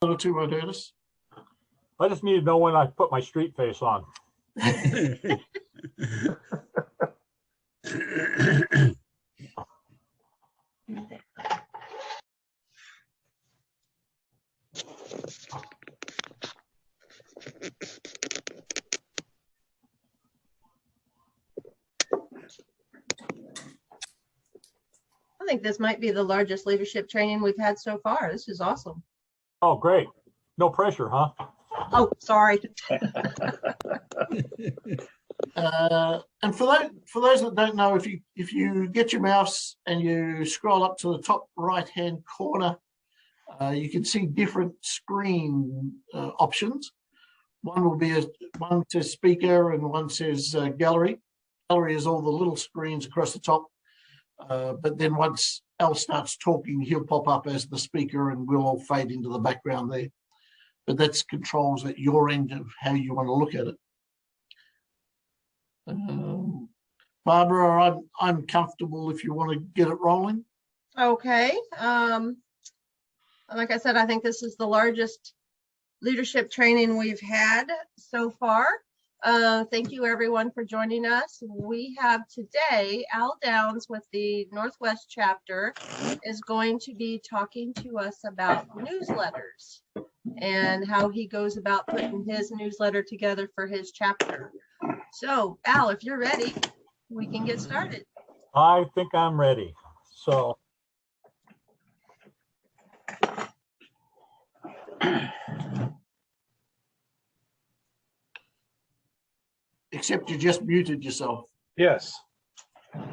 Little too Rodatus. I just need to know when I put my street face on. I think this might be the largest leadership training we've had so far. This is awesome. Oh, great. No pressure, huh? Oh, sorry. And for those that don't know, if you get your mouse and you scroll up to the top right-hand corner, you can see different screen options. One says speaker and one says gallery. Gallery is all the little screens across the top. But then once Al starts talking, he'll pop up as the speaker and we'll all fade into the background there. But that's controls at your end of how you want to look at it. Barbara, I'm comfortable if you want to get it rolling. Okay. Like I said, I think this is the largest leadership training we've had so far. Thank you everyone for joining us. We have today Al Downs with the Northwest chapter is going to be talking to us about newsletters and how he goes about putting his newsletter together for his chapter. So Al, if you're ready, we can get started. I think I'm ready. So Except you just muted yourself. Yes. All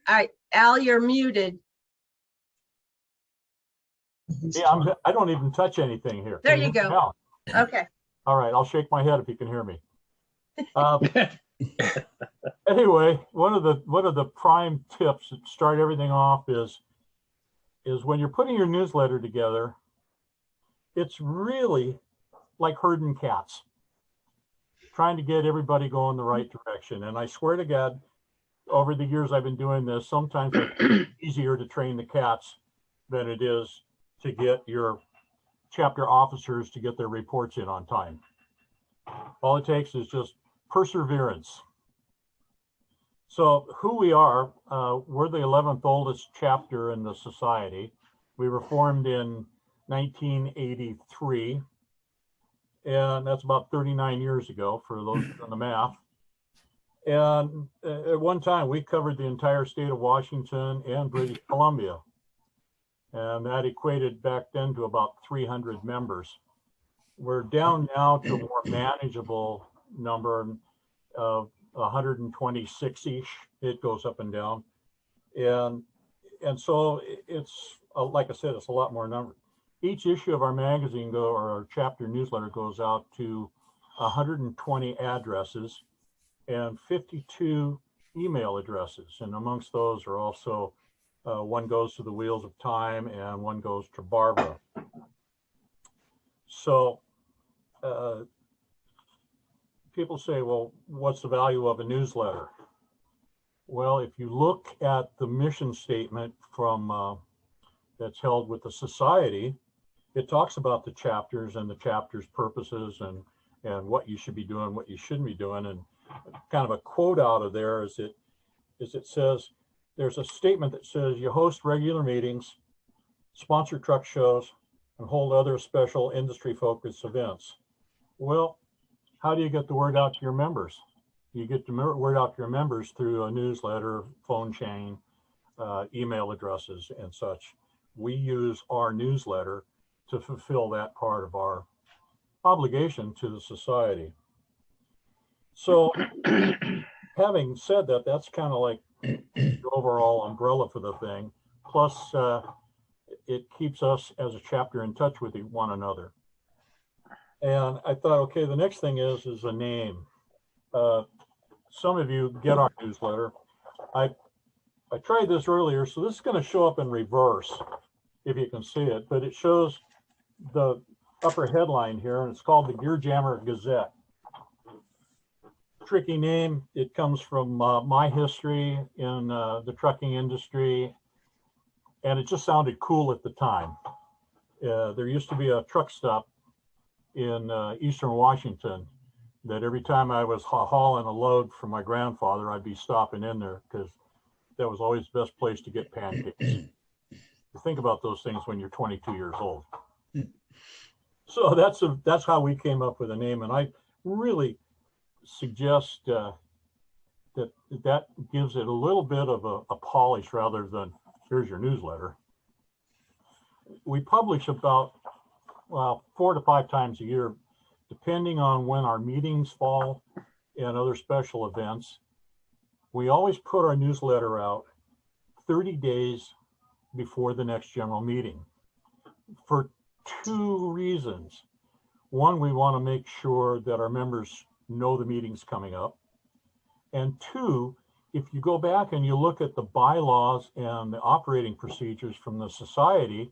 right, Al, you're muted. yeah, I don't even touch anything here. There Can you hear me go. now? Okay. All right, I'll shake my head if you can hear me. Anyway, one of the prime tips that start everything off is when you're putting your newsletter together, it's really like herding cats, trying to get everybody going the right direction. And I swear to God, over the years I've been doing this, sometimes it's easier to train the cats than it is to get your chapter officers to get their reports in on time. All it takes is just perseverance. So who we are, we're the 11th oldest chapter in the society. We were formed in 1983, and that's about 39 years ago for those doing the math. And at one time, we covered the entire state of Washington and British Columbia. And that equated back then to about 300 members. We're down now to a more manageable number of 126-ish. It goes up and down. And so it's, like I said, it's a lot more number. Each issue of our magazine or our chapter newsletter goes out to 120 addresses and 52 email addresses. And amongst those are also, one goes to the Wheels of Time and one goes to Barbara. So people say, well, what's the value of a newsletter? Well, if you look at the mission statement from that's held with the society, it talks about the chapters and the chapter's purposes and what you should be doing, what you shouldn't be doing. And kind of a quote out of there is it says, there's a statement that says you host regular meetings, sponsor truck shows, and hold other special industry focused events. Well, how do you get the word out to your members? You get the word out to your members through a newsletter, phone chain, email addresses, and such. We use our newsletter to fulfill that part of our obligation to the society. So having said that, that's kind of like the overall umbrella for the thing. Plus, it keeps us as a chapter in touch with one another. And I thought, okay, the next thing is a name. Some of you get our newsletter. I tried this earlier, so this is going to show up in reverse, if you can see it, but it shows the upper headline here, and it's called the Gear Jammer Gazette. tricky name. It comes from my history in the trucking industry, and it just sounded cool at the time. There used to be a truck stop in Eastern Washington that every time I was hauling a load for my grandfather, I'd be stopping in there because that was always the best place to get pancakes. You think about those things when you're 22 years old. So that's how we came up with a name, and I really suggest that gives it a little bit of a polish rather than here's your newsletter. We publish about 4 to 5 times a year, depending on when our meetings fall and other special events. We always put our newsletter out 30 days before the next general meeting for 2 reasons. One, we want to make sure that our members know the meeting's coming up. And 2, if you go back and you look at the bylaws and the operating procedures from the society,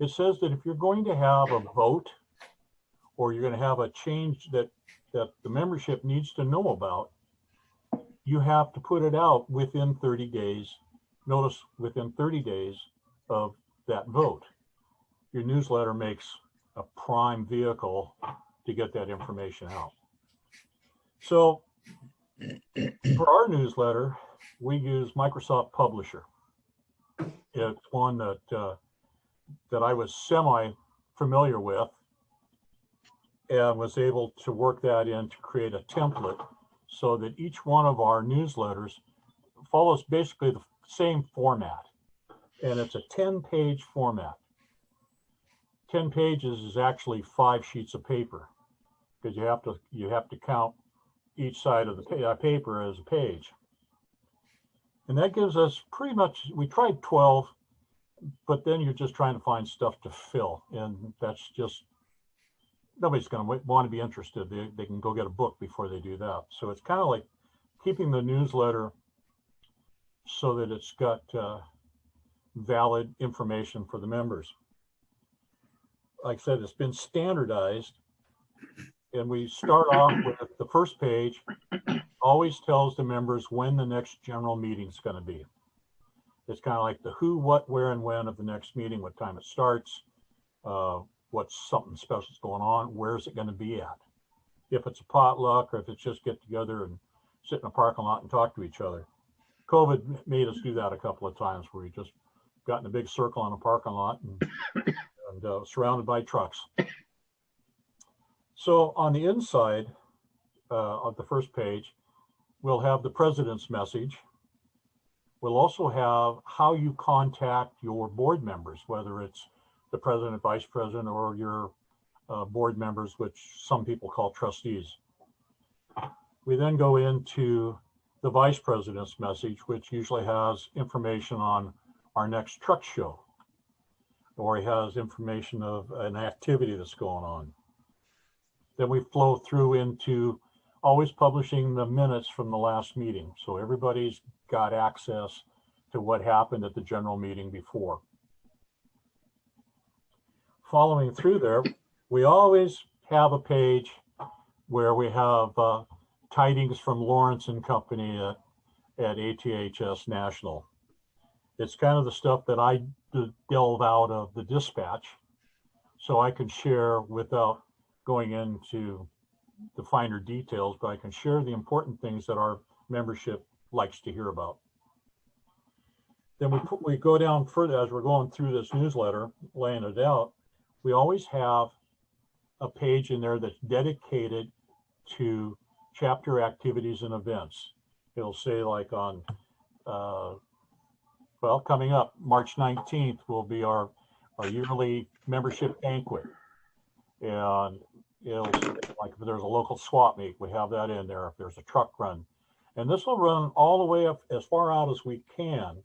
it says that if you're going to have a vote or you're going to have a change that the membership needs to know about, you have to put it out within 30 days. Notice within 30 days of that vote. Your newsletter makes a prime vehicle to get that information out. So for our newsletter, we use Microsoft Publisher. It's one that I was semi-familiar with and was able to work that in to create a template so that each one of our newsletters follows basically the same format. And it's a 10-page format. 10 pages is actually 5 sheets of paper because you have to count each side of the paper as a page. And that gives us pretty much, we tried 12, but then you're just trying to find stuff to fill. And that's just, nobody's going to want to be interested. They can go get a book before they do that. So it's kind of like keeping the newsletter so that it's got valid information for the members. Like I said, it's been standardized, and we start off with the first page, always tells the members when the next general meeting is going to be. It's kind of like the who, what, where, and when of the next meeting, what time it starts, what's something special is going on, where is it going to be at? If it's a potluck or if it's just get together and sit in a parking lot and talk to each other. COVID made us do that a couple of times where we just got in a big circle in a parking lot and surrounded by trucks. So on the inside of the first page, we'll have the president's message. We'll also have how you contact your board members, whether it's the president, vice president, or your board members, which some people call trustees. We then go into the vice president's message, which usually has information on our next truck show, or he has information of an activity that's going on. Then we flow through into always publishing the minutes from the last meeting. So everybody's got access to what happened at the general meeting before. Following through there, we always have a page where we have tidings from Lawrence and Company at ATHS National. It's kind of the stuff that I delve out of the dispatch so I can share without going into the finer details, but I can share the important things that our membership likes to hear about. Then we go down further as we're going through this newsletter, laying it out. We always have a page in there that's dedicated to chapter activities and events. It'll say like on, well, coming up March 19th will be our yearly membership banquet. And it'll say like if there's a local swap meet, we have that in there. If there's a truck run, and this will run all the way up as far out as we can.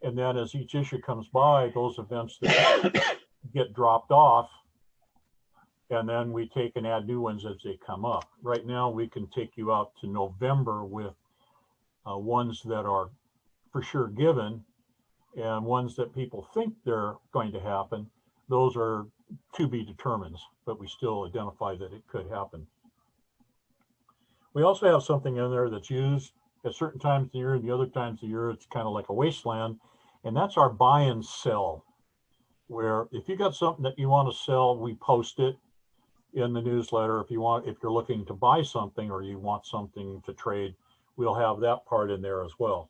And then as each issue comes by, those events that get dropped off, and then we take and add new ones as they come up. Right now, we can take you out to November with ones that are for sure given, and ones that people think they're going to happen. Those are to be determined, but we still identify that it could happen. We also have something in there that's used at certain times of the year, and the other times of the year, it's kind of like a wasteland. And that's our buy and sell, where if you got something that you want to sell, we post it in the newsletter. If you're looking to buy something or you want something to trade, we'll have that part in there as well.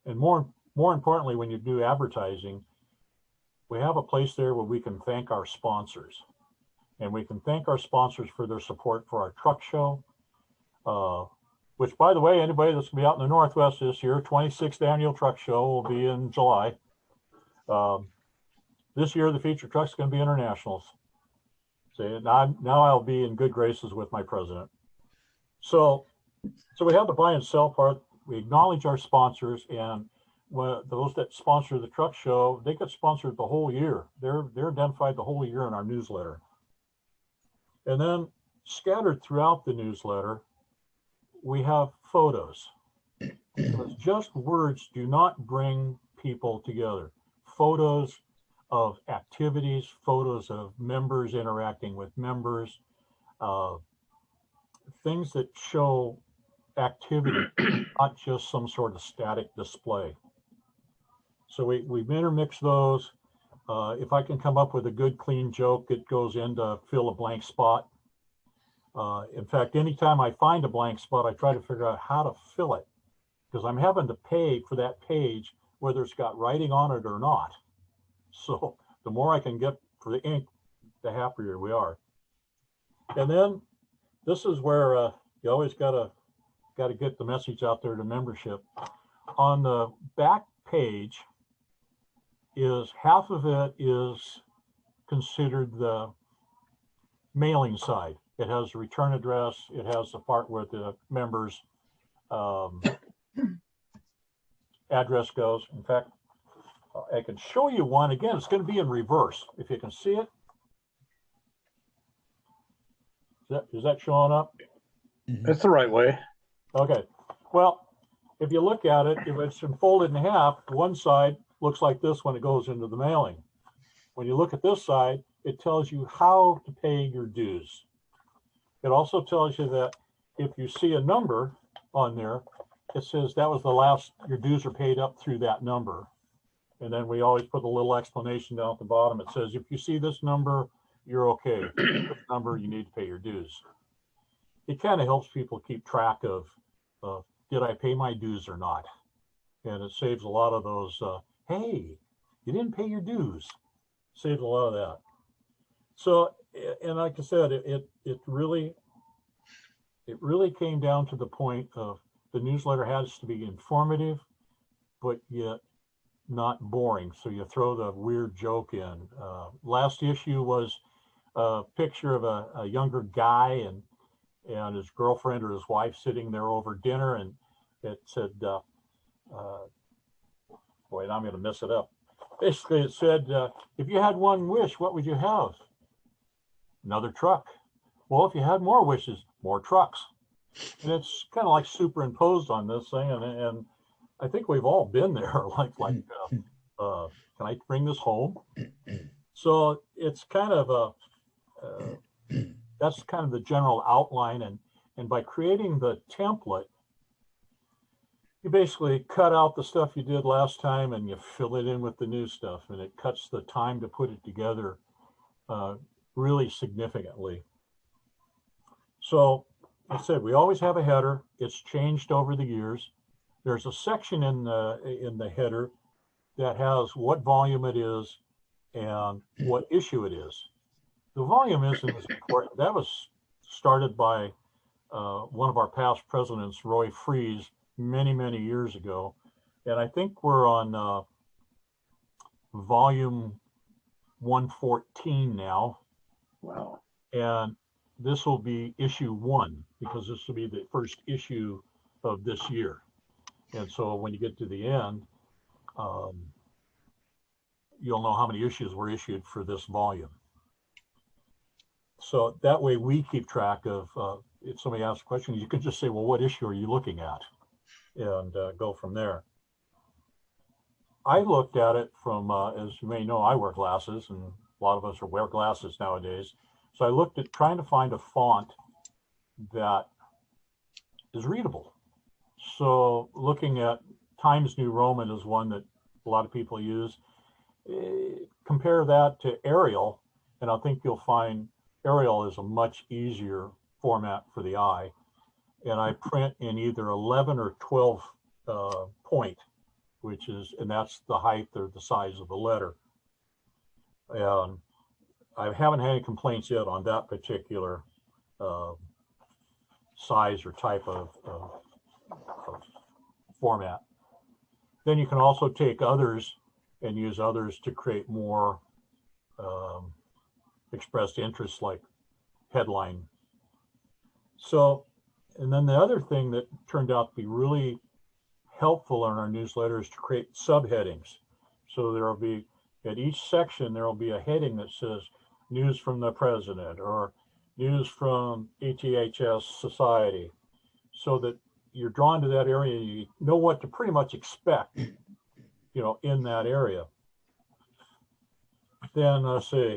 And more importantly, when you do advertising, we have a place there where we can thank our sponsors. And we can thank our sponsors for their support for our truck show, which, by the way, anybody that's going to be out in the Northwest this year, 26th annual truck show will be in July. This year, the feature truck's going to be internationals. So now I'll be in good graces with my president. So we have the buy and sell part. We acknowledge our sponsors, and those that sponsor the truck show, they get sponsored the whole year. They're identified the whole year in our newsletter. And then scattered throughout the newsletter, we have photos. Because just words do not bring people together. Photos of activities, photos of members interacting with members, things that show activity, not just some sort of static display. So we've intermixed those. If I can come up with a good, clean joke, it goes in to fill a blank spot. In fact, anytime I find a blank spot, I try to figure out how to fill it, because I'm having to pay for that page, whether it's got writing on it or not. So the more I can get for the ink, the happier we are. And then this is where you always gotta get the message out there to membership. On the back page is half of it is considered the mailing side. It has the return address. It has the part where the members' address goes. In fact, I can show you one. Again, it's going to be in reverse, if you can see it. Is that showing up? That's the right way. Okay. Well, if you look at it, if it's folded in half, one side looks like this when it goes into the mailing. When you look at this side, it tells you how to pay your dues. It also tells you that if you see a number on there, it says that was the last, your dues are paid up through that number. And then we always put a little explanation down at the bottom. It says, if you see this number, you're okay. This number, you need to pay your dues. It kind of helps people keep track of, did I pay my dues or not? And it saves a lot of those, hey, you didn't pay your dues. Saves a lot of that. So, and like I said, it really came down to the point of the newsletter has to be informative, but yet not boring. So you throw the weird joke in. Last issue was a picture of a younger guy and his girlfriend or his wife sitting there over dinner, and it said, wait, I'm going to mess it up. Basically, it said, if you had one wish, what would you have? Another truck. Well, if you had more wishes, more trucks. And it's kind of like superimposed on this thing, and I think we've all been there. Can I bring this home? So it's kind of that's kind of the general outline, and by creating the template, you basically cut out the stuff you did last time and you fill it in with the new stuff, and it cuts the time to put it together really significantly. So like I said, we always have a header. It's changed over the years. There's a section in the header that has what volume it is and what issue it is. The volume isn't as important. That was started by one of our past presidents, Roy Freeze, many, many years ago. And I think we're on volume 114 now. Wow. And this will be issue 1, because this will be the first issue of this year. And so when you get to the end, you'll know how many issues were issued for this volume. So that way we keep track of, if somebody asks a question, you can just say, well, what issue are you looking at? And go from there. I looked at it from, as you may know, I wear glasses, and a lot of us wear glasses nowadays. So I looked at trying to find a font that is readable. So looking at Times New Roman is one that a lot of people use. Compare that to Arial, and I think you'll find Arial is a much easier format for the eye. And I print in either 11 or 12 point, and that's the height or the size of the letter. And I haven't had any complaints yet on that particular size or type of format. Then you can also take others and use others to create more expressed interest, like headline. So, and then the other thing that turned out to be really helpful in our newsletter is to create subheadings. So there will be, at each section, there will be a heading that says news from the president or news from ATHS society, so that you're drawn to that area. You know what to pretty much expect, in that area. Then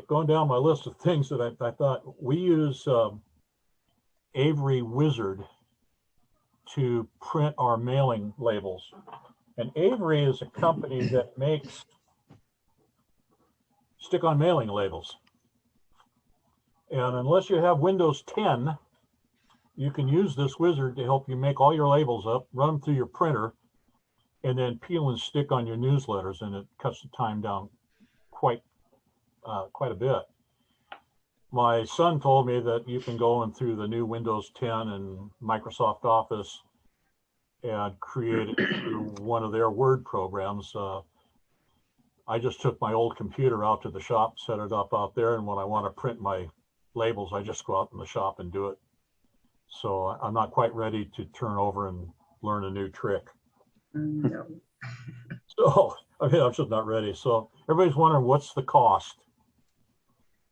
going down my list of things that I thought, we use Avery Wizard to print our mailing labels. And Avery is a company that makes stick-on mailing labels. And unless you have Windows 10, you can use this wizard to help you make all your labels up, run them through your printer, and then peel and stick on your newsletters, and it cuts the time down quite a bit. My son told me that you can go in through the new Windows 10 and Microsoft Office and create it through one of their Word programs. I just took my old computer out to the shop, set it up out there, and when I want to print my labels, I just go out in the shop and do it. So I'm not quite ready to turn over and learn a new trick. No. So, I'm just not ready. So everybody's wondering, what's the cost?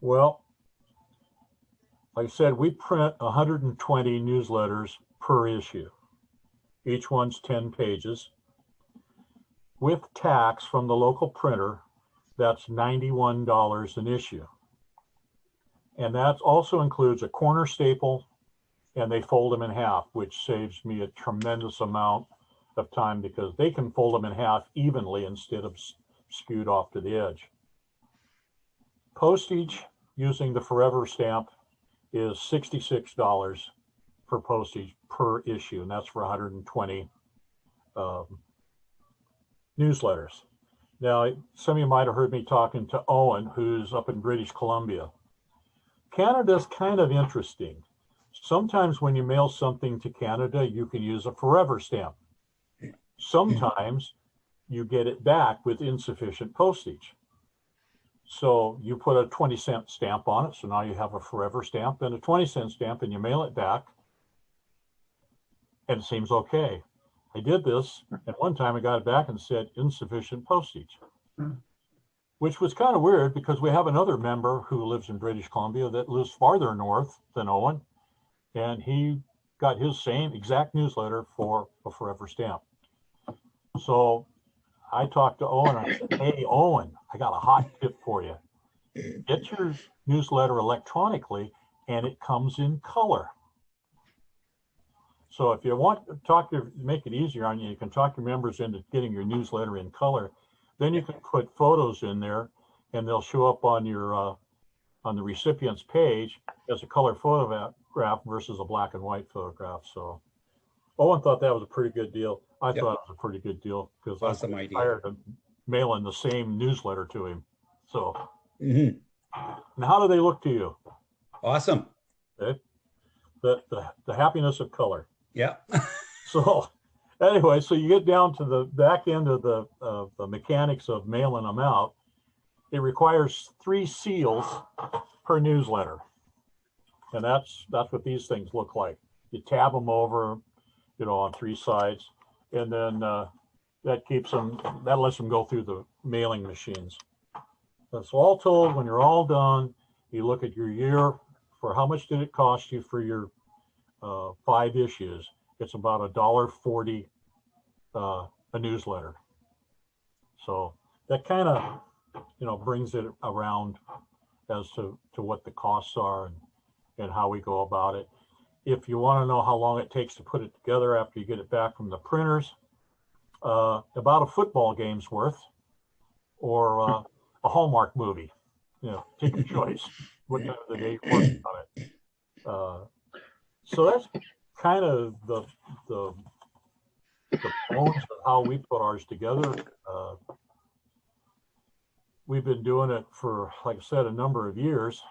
Well, like I said, we print 120 newsletters per issue. Each one's 10 pages. With tax from the local printer, that's $91 an issue. And that also includes a corner staple, and they fold them in half, which saves me a tremendous amount of time because they can fold them in half evenly instead of skewed off to the edge. Postage using the Forever stamp is $66 for postage per issue, and that's for 120 newsletters. Now, some of you might have heard me talking to Owen, who's up in British Columbia. Canada's kind of interesting. Sometimes when you mail something to Canada, you can use a Forever stamp. Sometimes you get it back with insufficient postage. So you put a 20-cent stamp on it. So now you have a Forever stamp and a 20-cent stamp, and you mail it back, and it seems okay. I did this, and one time I got it back and said insufficient postage, which was kind of weird because we have another member who lives in British Columbia that lives farther north than Owen, and he got his same exact newsletter for a Forever stamp. So I talked to Owen. I said, hey, Owen, I got a hot tip for you. Get your newsletter electronically, and it comes in color. So if you want to make it easier on you, you can talk your members into getting your newsletter in color. Then you can put photos in there, and they'll show up on your on the recipient's page as a color photograph versus a black and white photograph. So Owen thought that was a pretty good deal. I thought it was a pretty good deal because Awesome I'm idea. tired of mailing the same newsletter to him. So Mhm. now, how do they look to you? Awesome. Okay. The happiness of color. Yeah. So anyway, so you get down to the back end of the mechanics of mailing them out. It requires 3 seals per newsletter, and that's what these things look like. You tab them over, on 3 sides, and then that lets them go through the mailing machines. So all told, when you're all done, you look at your year for how much did it cost you for your 5 issues. It's about $1.40 a newsletter. So that kind of brings it around as to what the costs are and how we go about it. if you want to know how long it takes to put it together after you get it back from the printers, about a football game's worth, or a Hallmark movie. Take your choice. What time of the day you're working on it. So that's kind of the bones of how we put ours together. We've been doing it for, like I said, a number of years.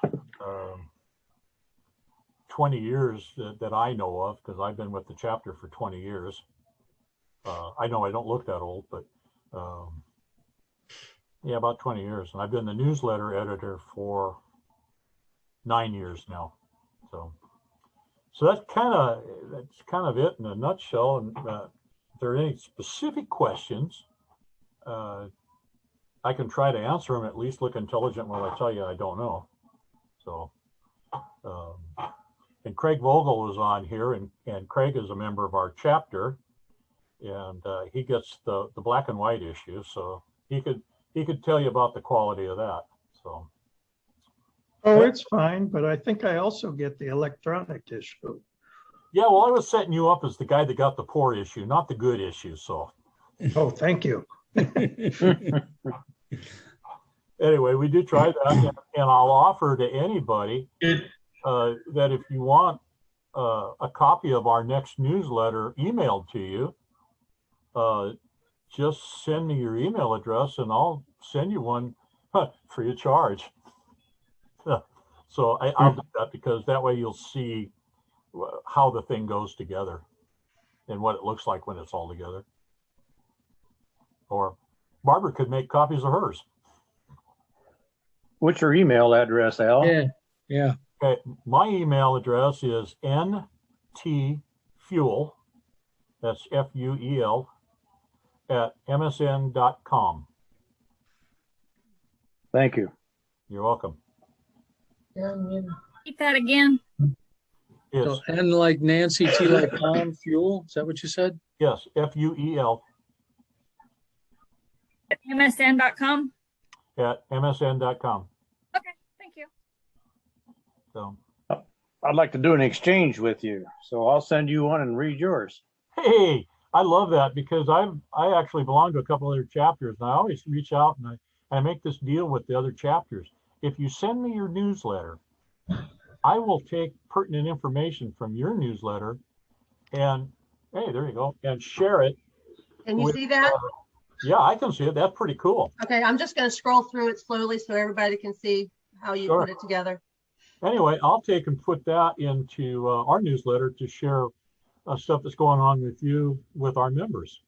20 years that I know of, because I've been with the chapter for 20 years. I know I don't look that old, but yeah, about 20 years. And I've been the newsletter editor for 9 years now. So that's kind of it in a nutshell. And if there are any specific questions, I can try to answer them, at least look intelligent while I tell you I don't know. So, and Craig Vogel is on here, and Craig is a member of our chapter, and he gets the black and white issue, so he could tell you about the quality of that. So. Oh, it's fine, but I think I also get the electronic issue. Yeah, well, I was setting you up as the guy that got the poor issue, not the good issue. So. Oh, thank you. Anyway, we do try that, and I'll offer to anybody that if you want a copy of our next newsletter emailed to you, just send me your email address, and I'll send you one free of charge. So I'll do that, because that way you'll see how the thing goes together and what it looks like when it's all together. Or Barbara could make copies of hers. What's your email address, Al? Yeah. Okay, my email address is ntfuel, that's FUEL, at msn.com. Thank you. You're welcome. Repeat that again. It's, So N like Nancy, T like Tom, fuel. Is that what you said? yes, FUEL At msn.com. at msn.com. Okay, thank you. So, I'd like to do an exchange with you, so I'll send you one and read yours. hey, I love that, because I actually belong to a couple other chapters, and I always reach out and I make this deal with the other chapters. If you send me your newsletter, I will take pertinent information from your newsletter and, hey, there you go, and share it. Can you see that? Yeah, I can see it. That's pretty cool. Okay, I'm just going to scroll through it slowly so everybody can see how you Sure. put it together. Anyway, I'll take and put that into our newsletter to share stuff that's going on with you, with our members.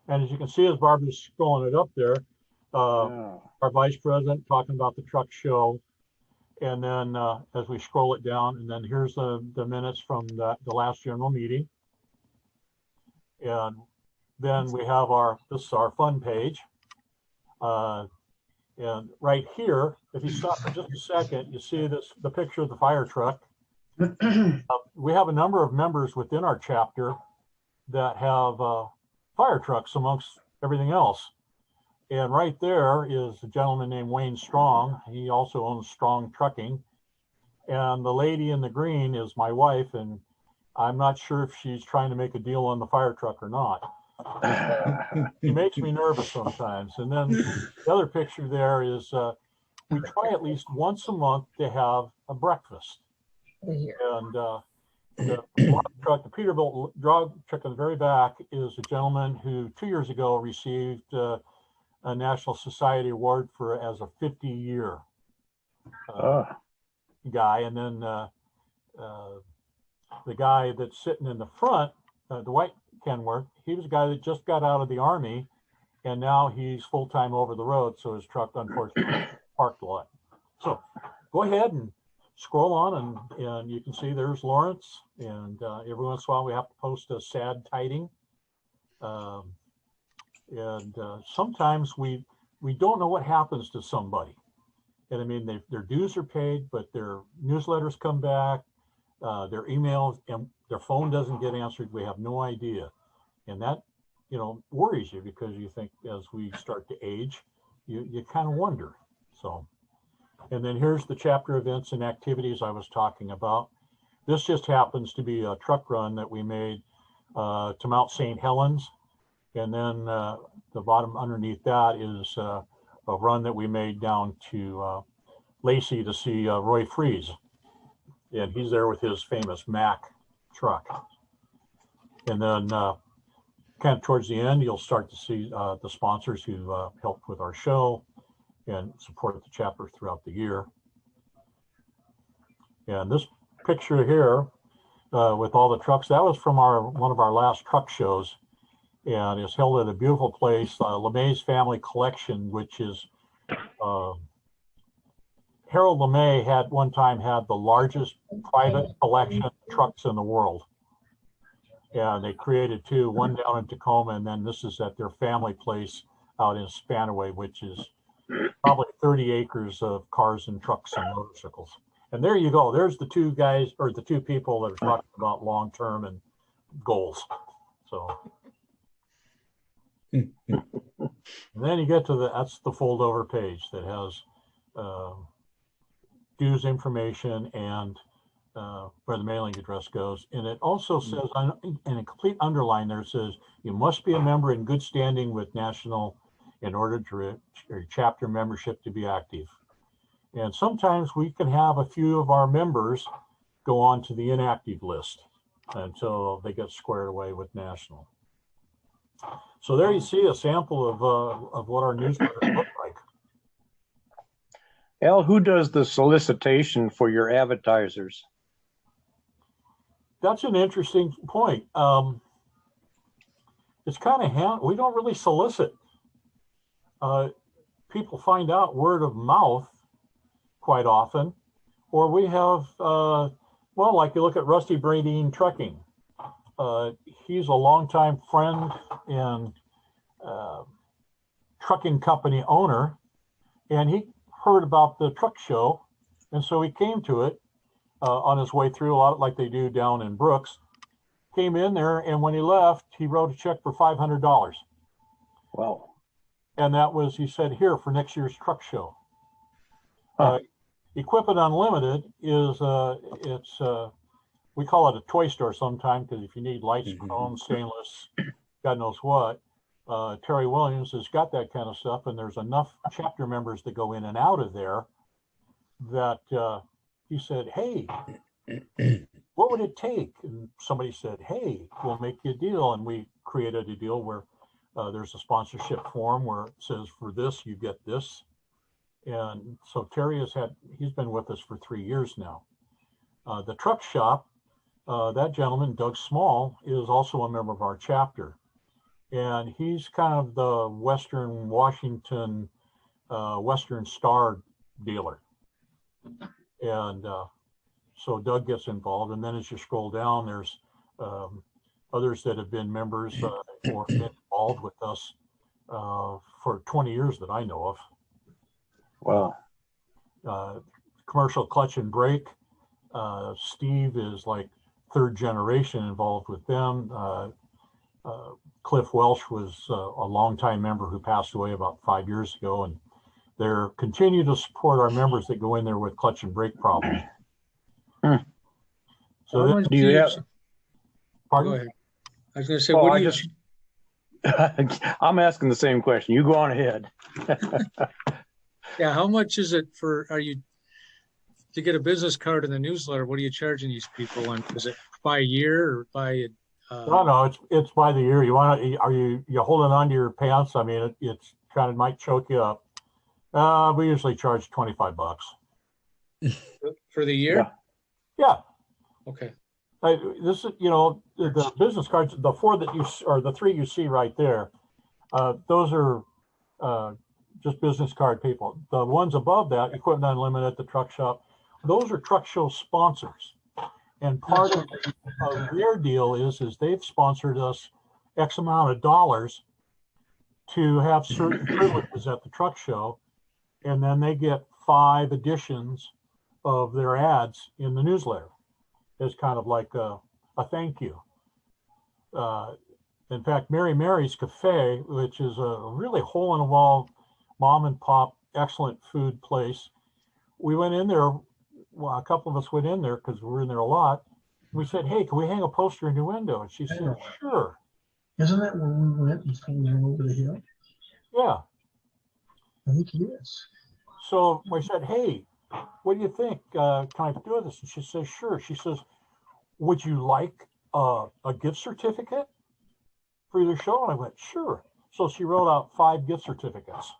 And as you can see, as Barbara's scrolling it up there, our vice president talking about the truck show. And then as we scroll it down, and then here's the minutes from the last general meeting. And then we have this is our fun page. And right here, if you stop for just a second, you see the picture of the fire truck. We have a number of members within our chapter that have fire trucks amongst everything else. And right there is a gentleman named Wayne Strong. He also owns Strong Trucking. And the lady in the green is my wife, and I'm not sure if she's trying to make a deal on the fire truck or not. She makes me nervous sometimes. And then the other picture there is we try at least once a month to have a breakfast. And the truck, the Peterbilt drug truck in the very back, is a gentleman who 2 years ago received a National Society Award as a 50-year guy. And then the guy that's sitting in the front, the white Kenworth, he was a guy that just got out of the Army, and now he's full-time over the road, so his truck unfortunately parked a lot. So go ahead and scroll on, and you can see there's Lawrence, and every once in a while we have to post a sad tiding. And sometimes we don't know what happens to somebody. And I mean, their dues are paid, but their newsletters come back, their emails, and their phone doesn't get answered. We have no idea. And that, worries you, because you think as we start to age, you kind of wonder. So, and then here's the chapter events and activities I was talking about. This just happens to be a truck run that we made to Mount St. Helens. And then the bottom underneath that is a run that we made down to Lacey to see Roy Freeze. And he's there with his famous Mack truck. And then kind of towards the end, you'll start to see the sponsors who helped with our show and support the chapter throughout the year. And this picture here with all the trucks, that was from one of our last truck shows, and it's held at a beautiful place, LeMay's Family Collection, which is Harold LeMay had one time had the largest private collection of trucks in the world. And they created two, one down in Tacoma, and then this is at their family place out in Spanaway, which is probably 30 acres of cars and trucks and motorcycles. And there you go. There's the two guys, or the two people that are talking about long-term and goals. So, and then you get to that's the fold-over page that has dues information and where the mailing address goes. And it also says, in a complete underline there, says, you must be a member in good standing with National in order to your chapter membership to be active. And sometimes we can have a few of our members go on to the inactive list until they get squared away with National. So there you see a sample of what our newsletter looks like. Al, who does the solicitation for your advertisers? That's an interesting point. It's kind of we don't really solicit. People find out word of mouth quite often, or we have, well, like you look at Rusty Bradeen Trucking. He's a longtime friend and trucking company owner, and he heard about the truck show, and so he came to it on his way through, a lot like they do down in Brooks. Came in there, and when he left, he wrote a check for $500. Wow. And that was, he said, here for next year's truck show. Huh. Equipment Unlimited is, we call it a toy store sometimes, because if you need lights, chrome, stainless, God knows what, Terry Williams has got that kind of stuff, and there's enough chapter members that go in and out of there that he said, hey, what would it take? And somebody said, hey, we'll make you a deal. And we created a deal where there's a sponsorship form where it says, for this, you get this. And so Terry he's been with us for 3 years now. The truck shop, that gentleman, Doug Small, is also a member of our chapter. And he's kind of the Western Washington, Western Star dealer. And so Doug gets involved. And then as you scroll down, there's others that have been members or been involved with us for 20 years that I know of. Wow. Commercial Clutch and Brake. Steve is like third generation involved with them. Cliff Welsh was a longtime member who passed away about 5 years ago, and they're continue to support our members that go in there with clutch and brake problems. So How much do you have? pardon? Go ahead. I was going to say, Oh, what I do you? just, I'm asking the same question. You go on ahead. Yeah, how much is it for? To get a business card in the newsletter? What are you charging these people on? Is it by year or by? No, it's by the year. Are you holding on to your pants? I mean, it's kind of might choke you up. We usually charge $25. For the year? Yeah. Okay. This is, the business cards, the four that the three you see right there, those are just business card people. The ones above that, Equipment Unlimited, the truck shop, those are truck show sponsors. And part of their deal is they've sponsored us X amount of dollars to have certain privileges at the truck show. And then they get 5 editions of their ads in the newsletter. It's kind of like a thank you. In fact, Mary Mary's Cafe, which is a really hole-in-the-wall, mom and pop, excellent food place. We went in there, well, a couple of us went in there because we were in there a lot, we said, hey, can we hang a poster in your window? And she said, sure. Isn't that where we went and came down over the hill? Yeah. I think it is. So we said, hey, what do you think? Can I do this? And she says, sure. She says, would you like a gift certificate for your show? And I went, sure. So she wrote out 5 gift certificates.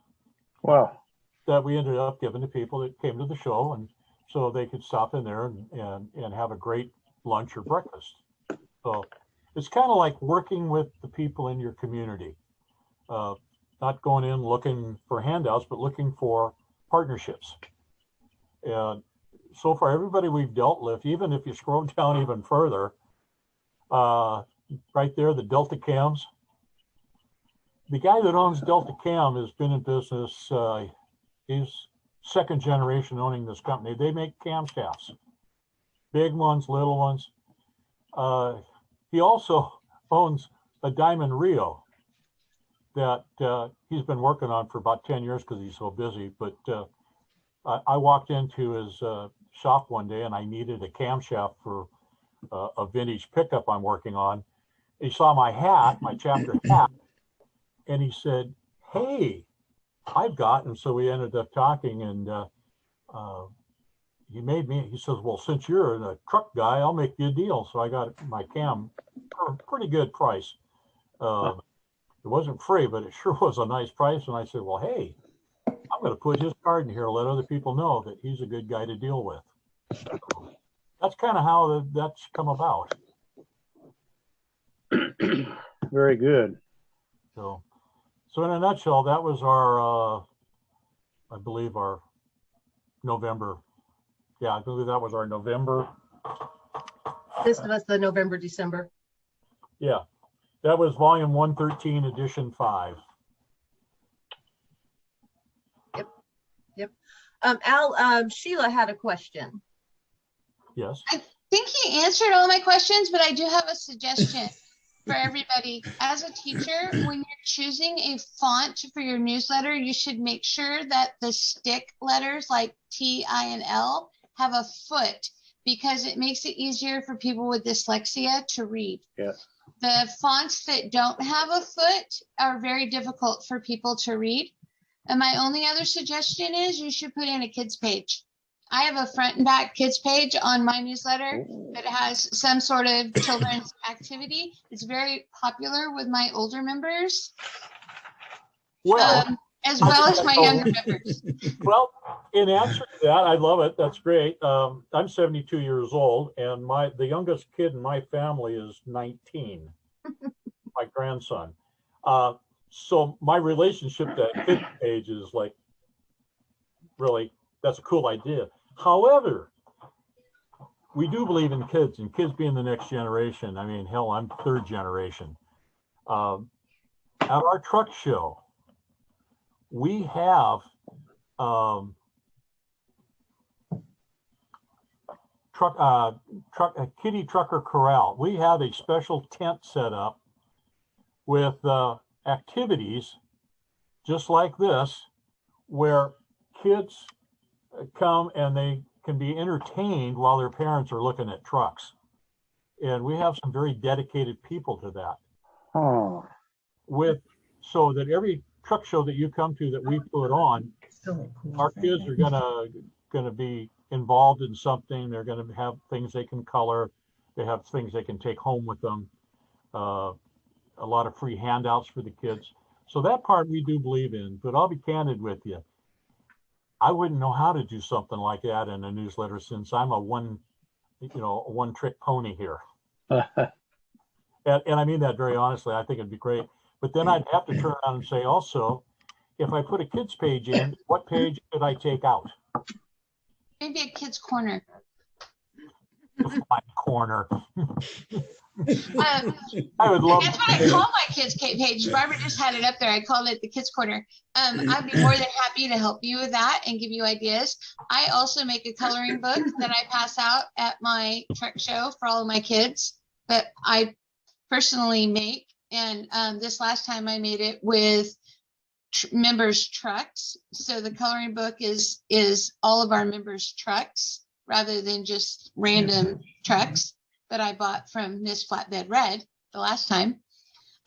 Wow. That we ended up giving to people that came to the show, and so they could stop in there and have a great lunch or breakfast. So it's kind of like working with the people in your community, not going in looking for handouts, but looking for partnerships. And so far, everybody we've dealt with, even if you scroll down even further, right there, the Delta Cams. The guy that owns Delta Cam has been in business. He's 2nd generation owning this company. They make camshafts, big ones, little ones. He also owns a Diamond Rio that he's been working on for about 10 years because he's so busy. But I walked into his shop one day and I needed a camshaft for a vintage pickup I'm working on. He saw my hat, my chapter hat, and he said, hey, I've got, and so we ended up talking, and he says, well, since you're a truck guy, I'll make you a deal. So I got my cam for a pretty good price. It wasn't free, but it sure was a nice price. And I said, well, hey, I'm going to put his card in here, let other people know that he's a good guy to deal with. So that's kind of how that's come about. Very good. So in a nutshell, that was our, I believe our November. Yeah, I believe that was our November. This was the November, December. Yeah, that was volume 113, edition 5. Yep. Al, Sheila had a question. Yes. I think he answered all my questions, but I do have a suggestion for everybody. As a teacher, when you're choosing a font for your newsletter, you should make sure that the stick letters like T, I, and L have a foot, because it makes it easier for people with dyslexia to read. Yes. The fonts that don't have a foot are very difficult for people to read. And my only other suggestion is you should put in a kids page. I have a front and back kids page on my newsletter that has some sort of children's activity. It's very popular with my older members, Well, as well as my younger members. well, in answer to that, I love it. That's great. I'm 72 years old, and the youngest kid in my family is 19, my grandson. So my relationship to that kids page is like, really, that's a cool idea. However, we do believe in kids, and kids being the next generation. I mean, hell, I'm 3rd generation. At our truck show, we have Kitty Trucker Corral. We have a special tent set up with activities just like this, where kids come and they can be entertained while their parents are looking at trucks. And we have some very dedicated people to that. Oh. So that every truck show that you come to that we put on, our kids are gonna be involved in something. They're gonna have things they can color. They have things they can take home with them. A lot of free handouts for the kids. So that part we do believe in, but I'll be candid with you. I wouldn't know how to do something like that in a newsletter, since I'm a one-trick pony here. And I mean that very honestly. I think it'd be great. But then I'd have to turn around and say, also, if I put a kids page in, what page should I take out? Maybe a kid's corner. My corner. I would love. That's what I call my kids' page. Barbara just had it up there. I called it the kids' corner. I'd be more than happy to help you with that and give you ideas. I also make a coloring book that I pass out at my truck show for all of my kids that I personally make. And this last time I made it with members' trucks. So the coloring book is all of our members' trucks rather than just random trucks. that I bought from Miss Flatbed Red the last time.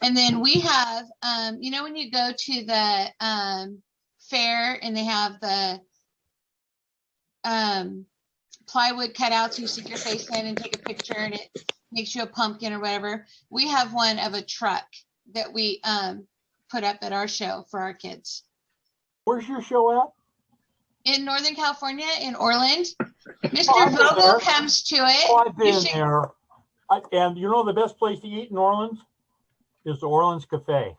And then we have, you know, when you go to the fair and they have the plywood cutouts, you stick your face in and take a picture and it makes you a pumpkin or whatever. We have one of a truck that we put up at our show for our kids. Where's your show at? In Northern California, in Orland. Mr. I've been Vogel there. comes to it. Oh, I've You been should- there. And you know the best place to eat in Orleans is the Orleans Cafe,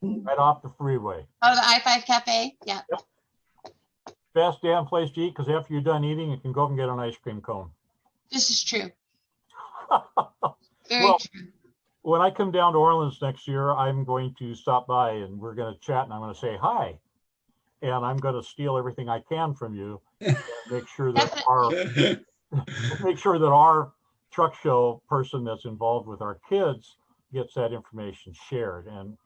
right off the freeway. Oh, the I-5 Cafe. Yeah. Best damn place to eat, because after you're done eating, you can go and get an ice cream cone. This is true. Very Well, true. when I come down to Orleans next year, I'm going to stop by and we're going to chat and I'm going to say hi. And I'm going to steal everything I can from you. And make sure that our truck show person that's involved with our kids gets that information shared. And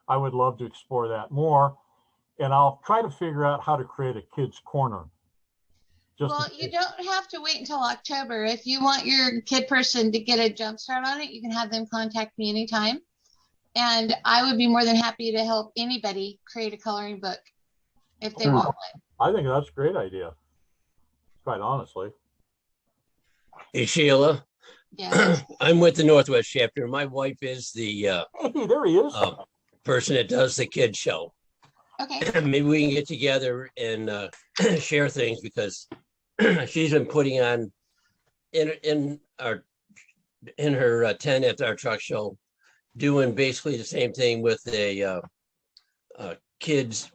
I would love to explore that more. And I'll try to figure out how to create a kids corner. Well, you don't have to wait until October. If you want your kid person to get a jump start on it, you can have them contact me anytime. And I would be more than happy to help anybody create a coloring book if they want one. I think that's a great idea, quite honestly. Hey, Sheila. Yeah. I'm with the Northwest chapter. My wife is the Hey, there he is. person that does the kid show. Okay. Maybe we can get together and share things, because she's been putting on in her tent at our truck show, doing basically the same thing with the kids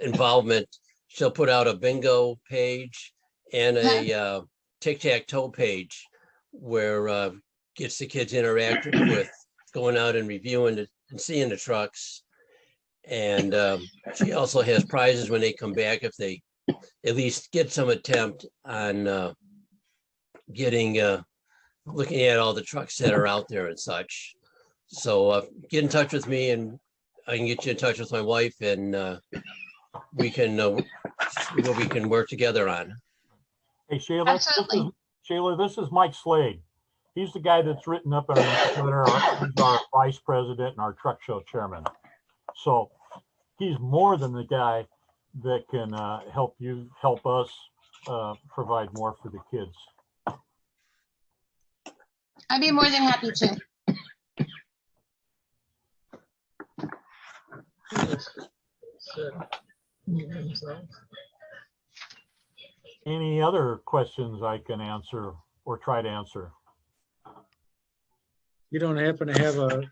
involvement. She'll put out a bingo page and a tic-tac-toe page where gets the kids interacting with going out and reviewing and seeing the trucks. And she also has prizes when they come back if they at least get some attempt on looking at all the trucks that are out there and such. So get in touch with me and I can get you in touch with my wife, and we can see what we can work together on. Hey, Sheila, Absolutely. this is Mike Slade. He's the guy that's written up in our newsletter. He's our vice president and our truck show chairman. So he's more than the guy that can help us provide more for the kids. I'd be more than happy to. Any other questions I can answer or try to answer? You don't happen to have a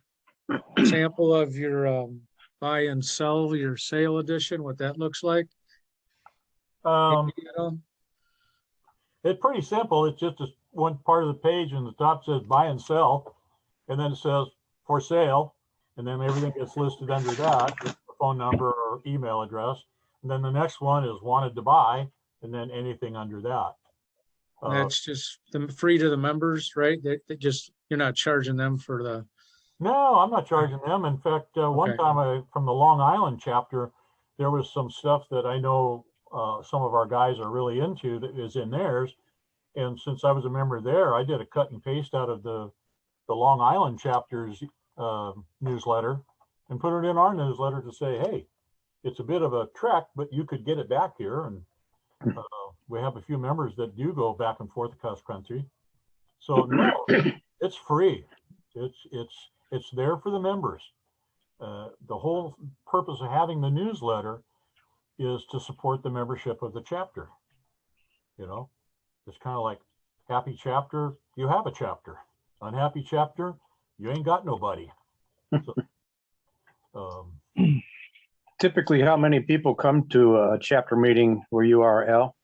sample of your buy and sell, your sale edition, what that looks like? It's pretty simple. It's just one part of the page, and the top says buy and sell, and then it says for sale, and then everything gets listed under that, the phone number or email address. And then the next one is wanted to buy, and then anything under that. That's just free to the members, right? They just, you're not charging them for the. No, I'm not charging them. In fact, one time from the Long Island chapter, there was some stuff that I know some of our guys are really into that is in theirs. And since I was a member there, I did a cut and paste out of the Long Island chapter's newsletter and put it in our newsletter to say, hey, it's a bit of a trek, but you could get it back here. And we have a few members that do go back and forth across country. So no, it's free. It's there for the members. The whole purpose of having the newsletter is to support the membership of the chapter. You know, it's kind of like happy chapter, you have a chapter. Unhappy chapter, you ain't got nobody. So, Typically, how many people come to a chapter meeting where you are, Al?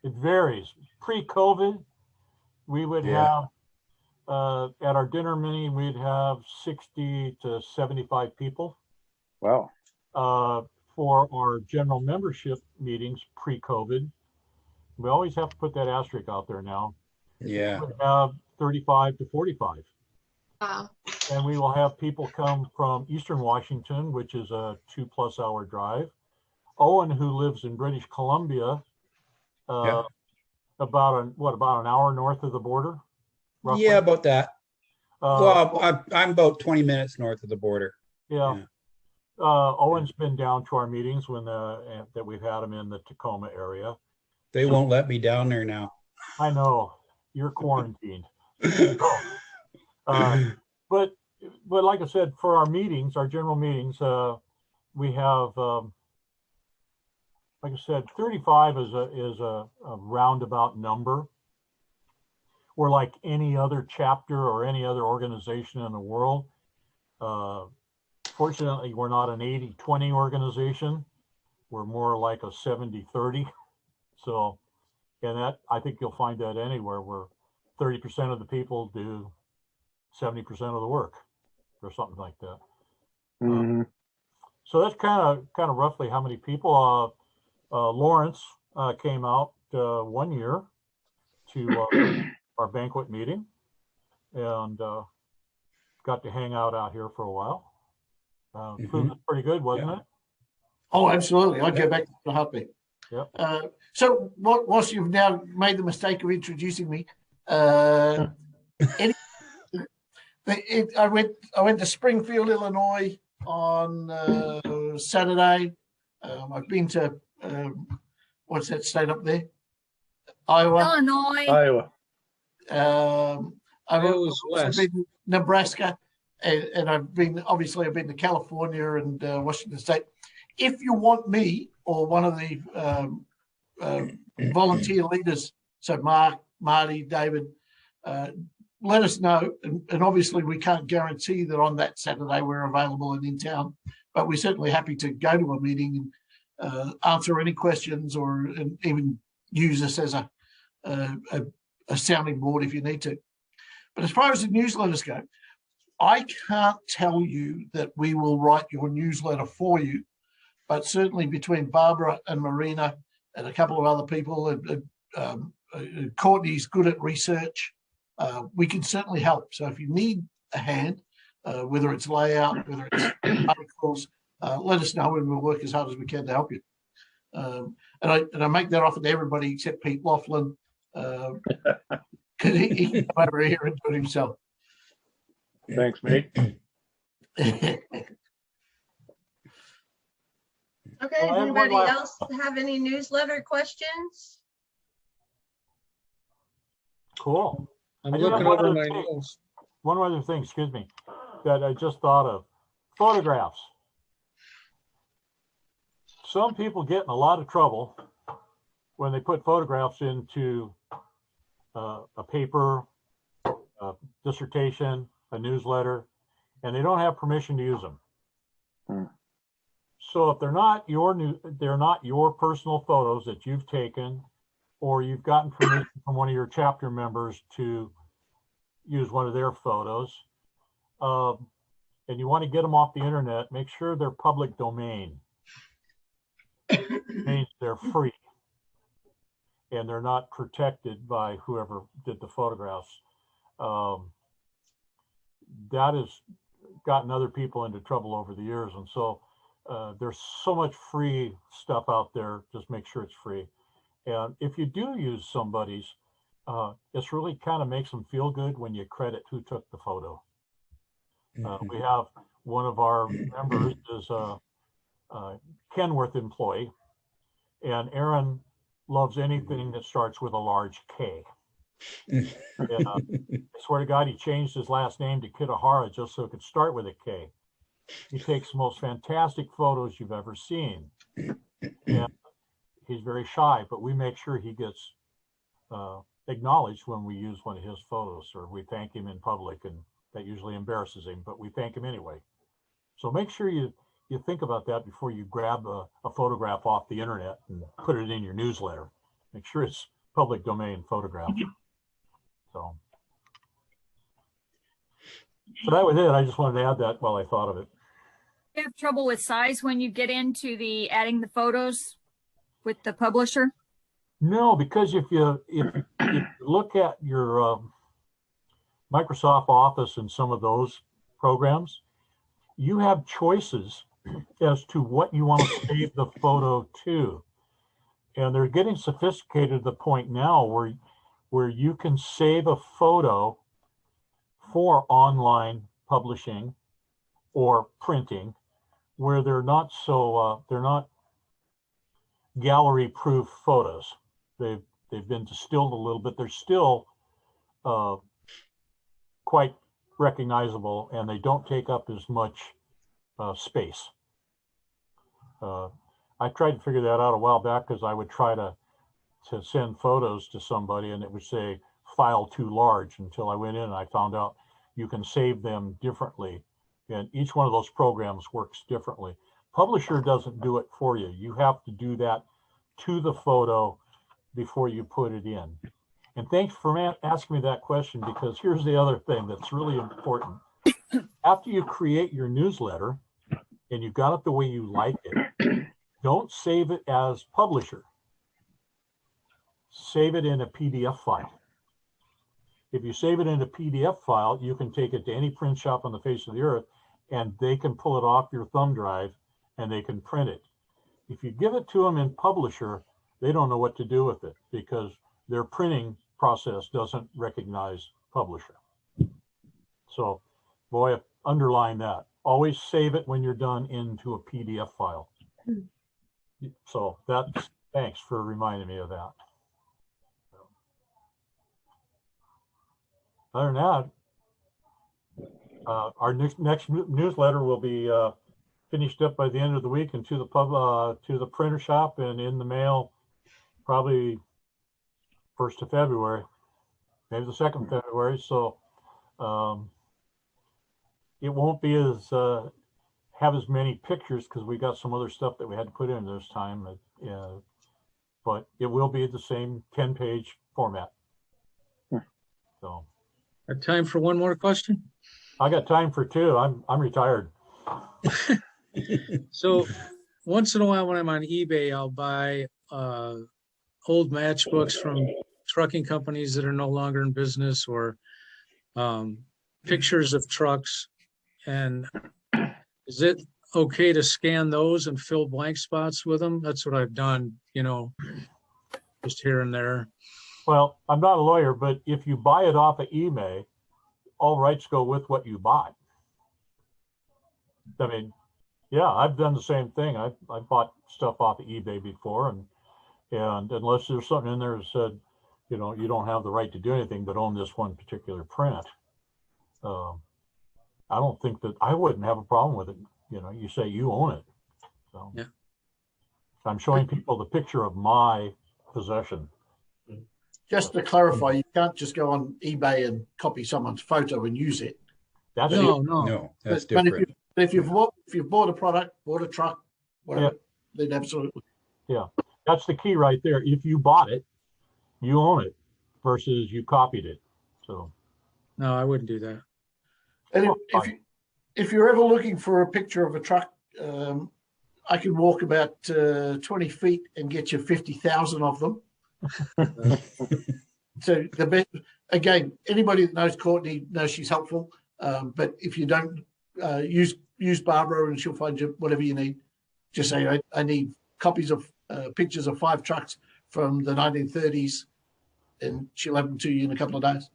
it varies. Pre-COVID, we would have at our dinner meeting, we'd have 60 to 75 people. Wow. For our general membership meetings pre-COVID, we always have to put that asterisk out there now. Yeah. We have 35 to 45. Wow. And we will have people come from Eastern Washington, which is a 2+ hour drive. Owen, who lives in British Columbia, about about an hour north of the border? Roughly? Yeah, about that. Uh, Well, I'm about 20 minutes north of the border. yeah. Yeah. Owen's been down to our meetings when that we've had him in the Tacoma area. They won't let me down there now. I know you're quarantined. But like I said, for our meetings, our general meetings, we have, like I said, 35 is a roundabout number. We're like any other chapter or any other organization in the world. Fortunately, we're not an 80-20 organization. We're more like a 70-30. So, and that, I think you'll find that anywhere where 30% of the people do 70% of the work or something like that. Mhm. So that's kind of roughly how many people. Lawrence came out 1 year to our banquet meeting and got to hang out here for a while. Food was pretty good, wasn't it? Oh, absolutely. I'd go back to the heartbeat. Yep. So whilst you've now made the mistake of introducing me, I went to Springfield, Illinois on Saturday. I've been to what's that state up there? Iowa. Illinois. Iowa. I've Iowa's also west. been to Nebraska, and I've been to California and Washington State. If you want me or one of the volunteer leaders, so Mark, Marty, David, let us know. And obviously we can't guarantee that on that Saturday we're available and in town, but we're certainly happy to go to a meeting and answer any questions and even use us as a sounding board if you need to. But as far as the newsletters go, I can't tell you that we will write your newsletter for you, but certainly between Barbara and Marina and a couple of other people, Courtney's good at research, we can certainly help. So if you need a hand, whether it's layout, whether it's articles, let us know and we'll work as hard as we can to help you. And I make that offer to everybody except Pete Laughlin, because he can come over here and do it himself. Thanks, mate. Okay, Well, does and anybody one else have any newsletter questions? Cool. I'm I do have looking one over other my thing. notes. One other thing, excuse me, that I just thought of. Photographs. Some people get in a lot of trouble when they put photographs into a paper, a dissertation, a newsletter, and they don't have permission to use them. So if they're not your personal photos that you've taken, or you've gotten permission from one of your chapter members to use one of their photos, and you want to get them off the internet, make sure they're public domain. It means they're free and they're not protected by whoever did the photographs. That has gotten other people into trouble over the years. And so there's so much free stuff out there. Just make sure it's free. And if you do use somebody's, it's really kind of makes them feel good when you credit who took the photo. We have one of our members is a Kenworth employee, and Aaron loves anything that starts with a large K. And, I swear to God, he changed his last name to Kitahara just so it could start with a K. He takes the most fantastic photos you've ever seen. And he's very shy, but we make sure he gets acknowledged when we use one of his photos, or we thank him in public, and that usually embarrasses him, but we thank him anyway. So make sure you think about that before you grab a photograph off the internet and put it in your newsletter. Make sure it's public domain photograph. So that was it. I just wanted to add that while I thought of it. You have trouble with size when you get into the adding the photos with the publisher? No, because if you look at your Microsoft Office and some of those programs, you have choices as to what you want to save the photo to. And they're getting sophisticated to the point now where you can save a photo for online publishing or printing, where they're not gallery proof photos. They've been distilled a little bit. They're still quite recognizable, and they don't take up as much space. I tried to figure that out a while back because I would try to send photos to somebody and it would say file too large, until I went in and I found out you can save them differently, and each one of those programs works differently. Publisher doesn't do it for you. You have to do that to the photo before you put it in. And thanks for asking me that question, because here's the other thing that's really important. After you create your newsletter and you've got it the way you like it, don't save it as publisher. Save it in a PDF file. If you save it in a PDF file, you can take it to any print shop on the face of the earth and they can pull it off your thumb drive and they can print it. If you give it to them in publisher, they don't know what to do with it because their printing process doesn't recognize publisher. So, boy, underline that. Always save it when you're done into a PDF file. So thanks for reminding me of that. Other than that, our next newsletter will be finished up by the end of the week and to the printer shop and in the mail probably 1st of February, maybe the 2nd of February. So it won't be have as many pictures because we got some other stuff that we had to put in this time, but it will be the same 10-page format. So. Got time for one more question? I got time for two. I'm retired. So once in a while when I'm on eBay, I'll buy old matchbooks from trucking companies that are no longer in business, or pictures of trucks. And is it okay to scan those and fill blank spots with them? That's what I've done, just here and there. Well, I'm not a lawyer, but if you buy it off of eBay, all rights go with what you bought. I mean, yeah, I've done the same thing. I bought stuff off of eBay before, and unless there's something in there that said, you don't have the right to do anything but own this one particular print, I don't think that I wouldn't have a problem with it. You say you own it. So yeah. I'm showing people the picture of my possession. Just to clarify, you can't just go on eBay and copy someone's photo and use it. That's No, that's But different. if you've bought a product, bought a truck, whatever, then absolutely. Yeah, that's the key right there. If you bought it, you own it versus you copied it. So no, I wouldn't do that. And if you're ever looking for a picture of a truck, I can walk about 20 feet and get you 50,000 of them. So the best, again, anybody that knows Courtney knows she's helpful. But if you don't use Barbara and she'll find you whatever you need. Just say I need copies of pictures of 5 trucks from the 1930s, and she'll have them to you in a couple of days.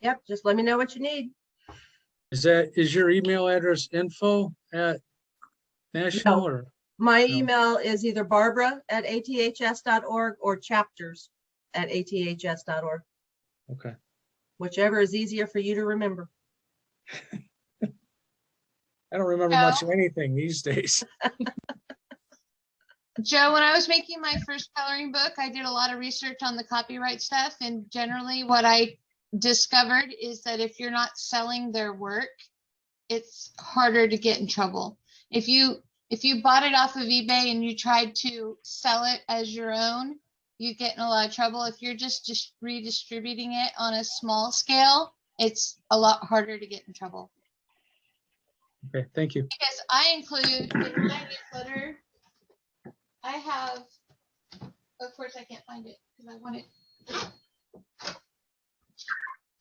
Yep, just let me know what you need. Is your email address info@national No. or? My No. email is either barbara@aths.org or chapters@aths.org, Okay. whichever is easier for you to remember. I don't remember much of anything these days. Joe, when I was making my first coloring book, I did a lot of research on the copyright stuff. And generally what I discovered is that if you're not selling their work, it's harder to get in trouble. If you bought it off of eBay and you tried to sell it as your own, you get in a lot of trouble. If you're just redistributing it on a small scale, it's a lot harder to get in trouble. Okay, thank you. Because I include in my newsletter, I have, of course I can't find it because I want it.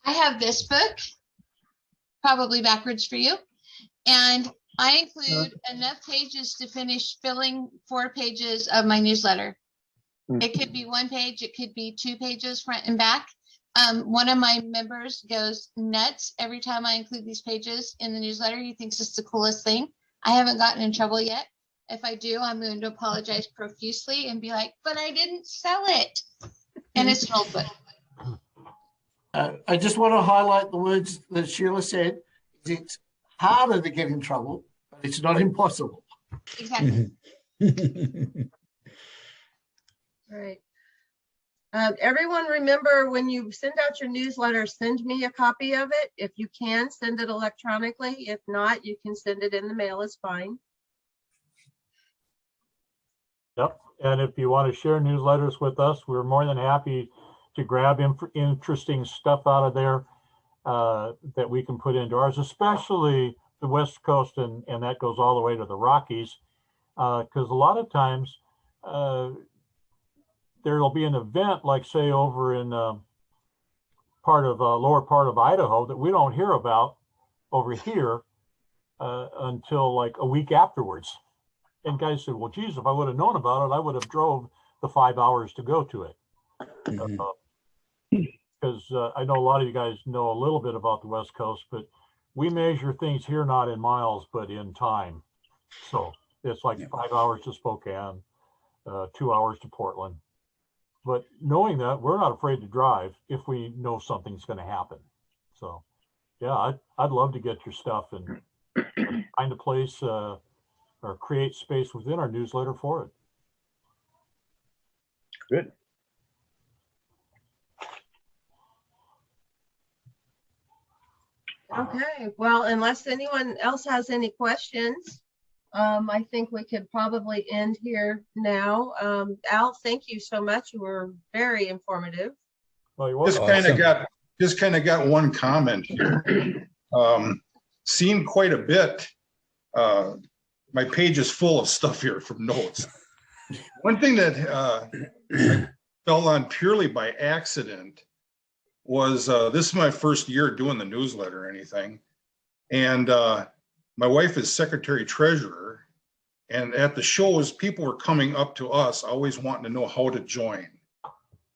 I have this book, probably backwards for you, and I include enough pages to finish filling 4 pages of my newsletter. It could be one page, it could be 2 pages front and back. One of my members goes nuts every time I include these pages in the newsletter. He thinks it's the coolest thing. I haven't gotten in trouble yet. If I do, I'm going to apologize profusely and be like, but I didn't sell it. And it's an old book. I just want to highlight the words that Sheila said. It's harder to get in trouble, but it's not impossible. Exactly. Right. Everyone remember, when you send out your newsletter, send me a copy of it. If you can, send it electronically. If not, you can send it in the mail, it's fine. Yep. And if you want to share newsletters with us, we're more than happy to grab interesting stuff out of there that we can put into ours, especially the West Coast, and that goes all the way to the Rockies, because a lot of times there'll be an event, like say over in lower part of Idaho, that we don't hear about over here until like a week afterwards. And guys said, well, geez, if I would have known about it, I would have drove the 5 hours to go to it. Because I know a lot of you guys know a little bit about the West Coast, but we measure things here not in miles, but in time. So it's like 5 hours to Spokane, 2 hours to Portland. But knowing that, we're not afraid to drive if we know something's going to happen. So, yeah, I'd love to get your stuff and find a place or create space within our newsletter for it. Good. Okay, well, unless anyone else has any questions, I think we could probably end here now. Al, thank you so much. You were very informative. Well, you're welcome. Just kind of got one comment here. Seen quite a bit. My page is full of stuff here from notes. One thing that I fell on purely by accident was this is my first year doing the newsletter or anything. And my wife is secretary treasurer. And at the shows, people were coming up to us, always wanting to know how to join.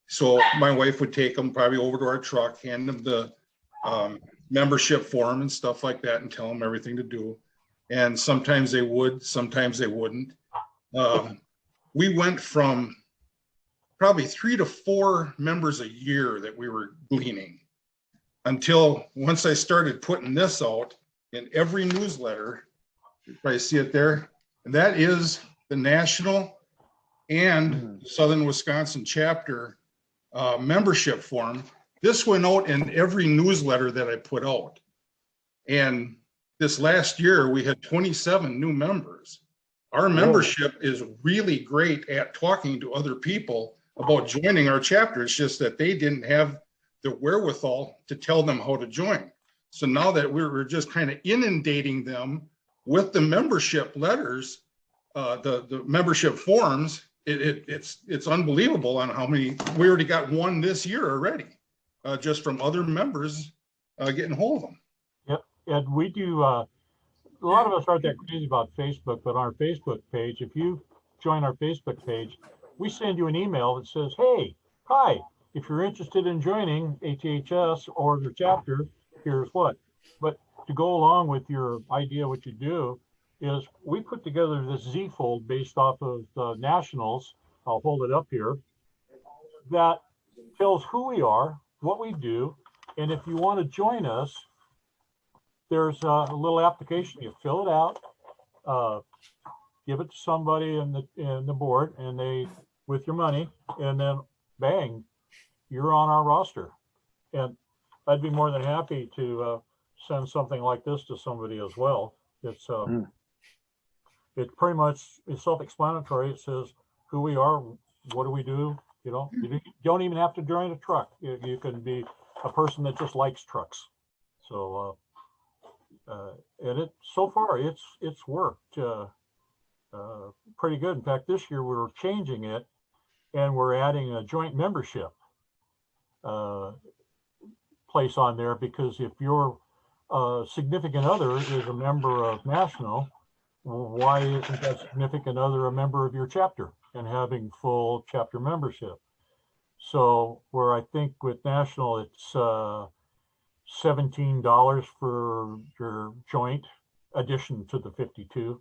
So my wife would take them probably over to our truck, hand them the membership form and stuff like that, and tell them everything to do. And sometimes they would, sometimes they wouldn't. We went from probably 3 to 4 members a year that we were gleaning, until once I started putting this out in every newsletter. You probably see it there. And that is the national and Southern Wisconsin chapter membership form. This went out in every newsletter that I put out. And this last year, we had 27 new members. Our membership is really great at talking to other people about joining our chapter. It's just that they didn't have the wherewithal to tell them how to join. So now that we're just kind of inundating them with the membership letters, the membership forms, it's unbelievable on how many. We already got one this year already, just from other members getting hold of them. Yep, and we do. A lot of us aren't that crazy about Facebook, but on our Facebook page, if you join our Facebook page, we send you an email that says, hey, hi, if you're interested in joining ATHS or the chapter, here's what. But to go along with your idea, what you do is we put together this Z-fold based off of the nationals. I'll hold it up here. That tells who we are, what we do, and if you want to join us, there's a little application. You fill it out, give it to somebody in the board, and they, with your money, and then bang, you're on our roster. And I'd be more than happy to send something like this to somebody as well. It's pretty much, it's self-explanatory. It says who we are, what do we do. You know, you don't even have to join a truck. You can be a person that just likes trucks. So. And it so far it's worked pretty good. In fact, this year we're changing it, and we're adding a joint membership place on there, because if your significant other is a member of National, why isn't that significant other a member of your chapter? and having full chapter membership. So where I think with national, it's $17 for your joint addition to the 52.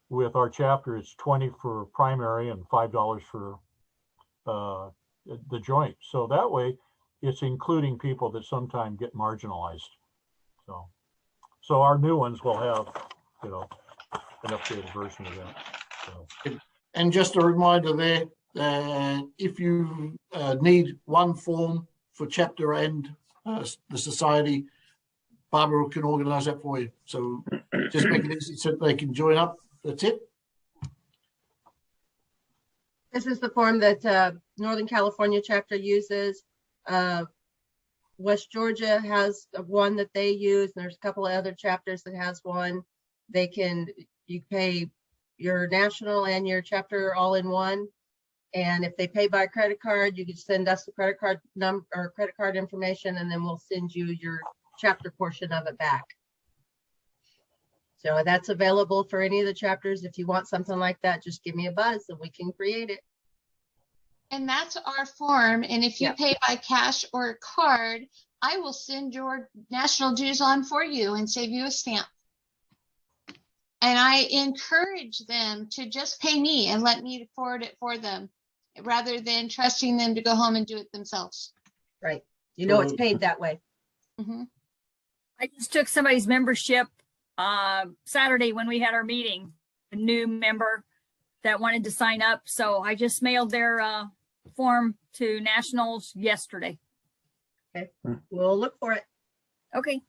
With our chapter, it's 20 for primary and $5 for the joint. So that way it's including people that sometimes get marginalized. So our new ones will have, you know, an updated version of that. So. And just a reminder there, if you need one form for chapter and the society, Barbara can organise that for you. So just make it easy so they can join up. That's it. This is the form that Northern California chapter uses. West Georgia has one that they use. There's a couple of other chapters that has one. You pay your national and your chapter all in one. And if they pay by credit card, you can send us the credit card number or credit card information, and then we'll send you your chapter portion of it back. So that's available for any of the chapters. If you want something like that, just give me a buzz and we can create it. And that's our form. And if you pay by cash or card, I will send your national dues on for you and save you a stamp. And I encourage them to just pay me and let me forward it for them rather than trusting them to go home and do it themselves. Right. You know, it's paid that way. Mm-hmm. I just took somebody's membership Saturday when we had our meeting, a new member that wanted to sign up. So I just mailed their form to nationals yesterday. Okay, we'll look for it. Okay.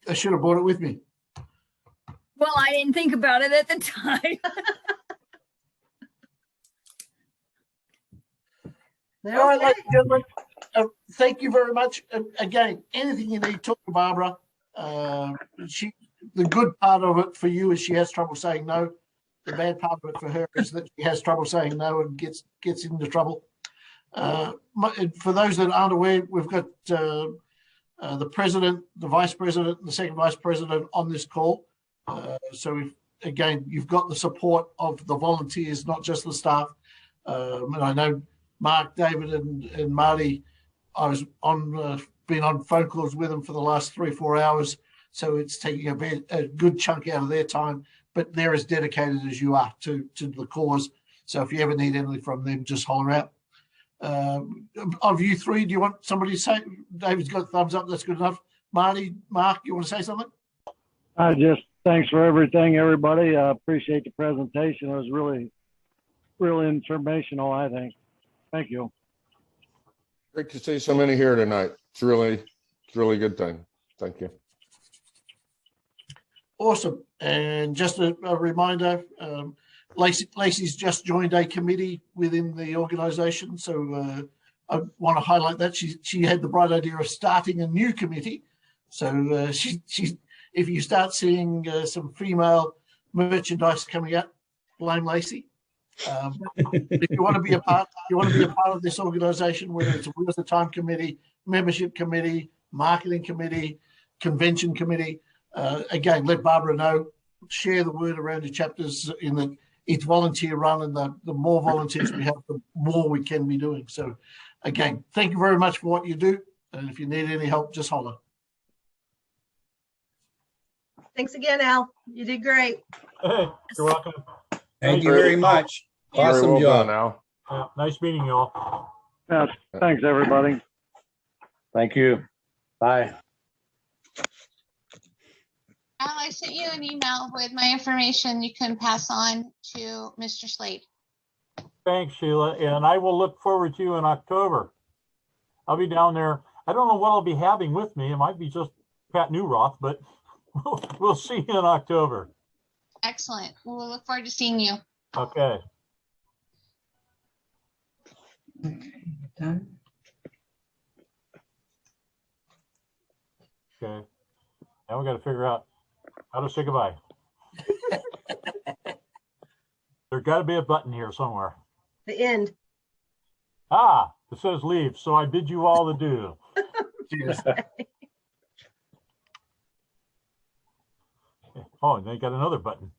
I should have brought it with me. Well, I didn't think about it at the time. All right, ladies and gentlemen, thank you very much. Again, anything you need, talk to Barbara. The good part of it for you is she has trouble saying no. The bad part of it for her is that she has trouble saying no and gets into trouble. For those that aren't aware, we've got the president, the vice president, and the second vice president on this call. So again, you've got the support of the volunteers, not just the staff. And I know Mark, David, and Marty, I was been on phone calls with them for the last 3 or 4 hours. So it's taking a good chunk out of their time, but they're as dedicated as you are to the cause. So if you ever need anything from them, just holler out. Of you three, do you want somebody to say? David's got a thumbs up. That's good enough. Marty, Mark, you want to say something? Thanks for everything, everybody. I appreciate the presentation. It was really informational, I think. Thank you. Great to see so many here tonight. It's really a good thing. Thank you. Awesome. And just a reminder, Lacey's just joined a committee within the organization. So I want to highlight that she had the bright idea of starting a new committee. So if you start seeing some female merchandise coming out, blame Lacey. If you want to be a part, of this organization, whether it's a Wheels of Time committee, membership committee, marketing committee, convention committee, again, let Barbara know. Share the word around your chapters in that it's volunteer run, and the more volunteers we have, the more we can be doing. So again, thank you very much for what you do. And if you need any help, just holler. Thanks again, Al. You did great. Hey, you're welcome. Thank you very much. Awesome well job. done, Al. Nice meeting you all. Yes, thanks, everybody. Thank you. Bye. Al, I sent you an email with my information you can pass on to Mr. Slade. Thanks, Sheila. And I will look forward to you in October. I'll be down there. I don't know what I'll be having with me. It might be just Pat Newroth, but we'll see you in October. Excellent. We'll look forward to seeing you. Okay. Done. Okay. Now we got to figure out how to say goodbye. There's got to be a button here somewhere. The end. Ah, it says leave. So I bid you all adieu. Cheers. Oh, and they got another button.